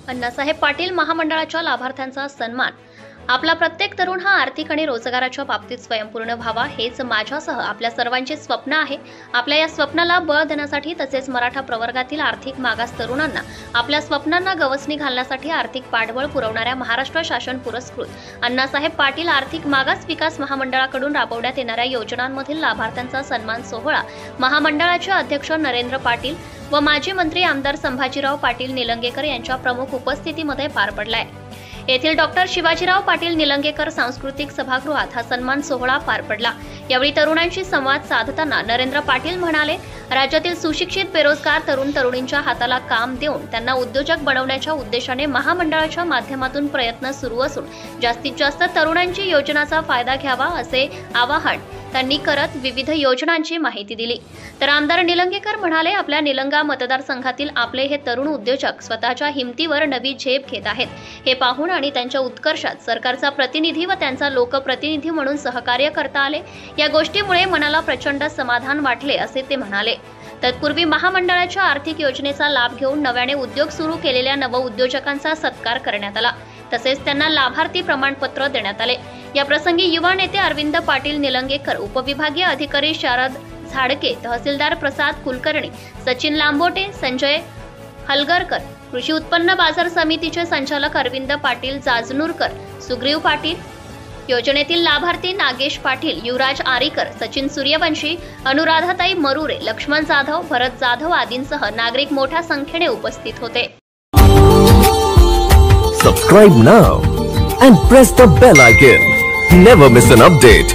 अण्णासाहेब पाटील महामंडळाच्या लाभार्थ्यांचा सन्मान। आपला प्रत्येक तरुण हा आर्थिक आणि रोजगाराच्या बाबतीत स्वयंपूर्ण व्हावा हेच माझ्यासह आपल्या सर्वांचे स्वप्न आहे। आपल्या या स्वप्नाला बळ देण्यासाठी तसेच मराठा प्रवर्गातील आर्थिक मागास तरुणांना आपल्या स्वप्नांना गवसणी घालण्यासाठी आर्थिक पाठबळ पुरवणाऱ्या महाराष्ट्र शासन पुरस्कृत अण्णासाहेब पाटील आर्थिक मागास विकास महामंडळाकडून राबवण्यात येणाऱ्या योजनांमधील लाभार्थ्यांचा सन्मान सोहळा महामंडळाचे अध्यक्ष नरेंद्र पाटील व माजी मंत्री आमदार संभाजीराव पाटील निलंगेकर यांच्या प्रमुख उपस्थितीमध्ये पार पडलाय। येथील डॉक्टर शिवाजीराव पाटील निलंगेकर सांस्कृतिक सभागृहात हा सन्मान सोहळा पार पडला। यावेळी तरुणांशी संवाद साधताना नरेंद्र पाटील म्हणाले, राज्यातील सुशिक्षित बेरोजगार तरुणींच्या हाताला काम देऊन त्यांना उद्योजक बनवण्याच्या उद्देशाने महामंडळाच्या माध्यमातून प्रयत्न सुरू असून जास्तीत जास्त तरुणांची योजनाचा फायदा घ्यावा असे आवाहन त्यांनी करत विविध योजनांची माहिती दिली। तर आमदार निलंगेकर म्हणाले, आपल्या निलंगा मतदारसंघातील आपले हे तरुण उद्योजक स्वतःच्या हिमतीवर नवी झेप घेत आहेत। हे पाहून आणि त्यांच्या उत्कर्षात सरकारचा प्रतिनिधी व त्यांचा लोकप्रतिनिधी म्हणून सहकार्य करता आले। या गोष्टीमुळे मनाला प्रचंड समाधान वाटले असे ते म्हणाले। तत्पूर्वी महामंडळाच्या आर्थिक योजनेचा लाभ घेऊन नव्याने उद्योग सुरू केलेल्या नवउद्योजकांचा सत्कार करण्यात आला। तसेच त्यांना लाभार्थी प्रमाणपत्र देण्यात आले। या प्रसंगी युवा नेते अरविंद पाटील निलंगेकर, उपविभागीय अधिकारी शारद झाडके, तहसीलदार प्रसाद कुलकर्णी, सचिन लांबोटे, संजय हलगरकर, कृषी उत्पन्न बाजार समितीचे संचालक अरविंद पाटील जाजनूरकर, सुग्रीव पाटील, योजनेतील लाभार्थी नागेश पाटील, युवराज आरीकर, सचिन सूर्यवंशी, अनुराधाताई मरुरे, लक्ष्मण जाधव, भरत जाधव आदींसह नागरिक मोठ्या संख्येने उपस्थित होते। Subscribe now and press the bell icon. Never miss an update.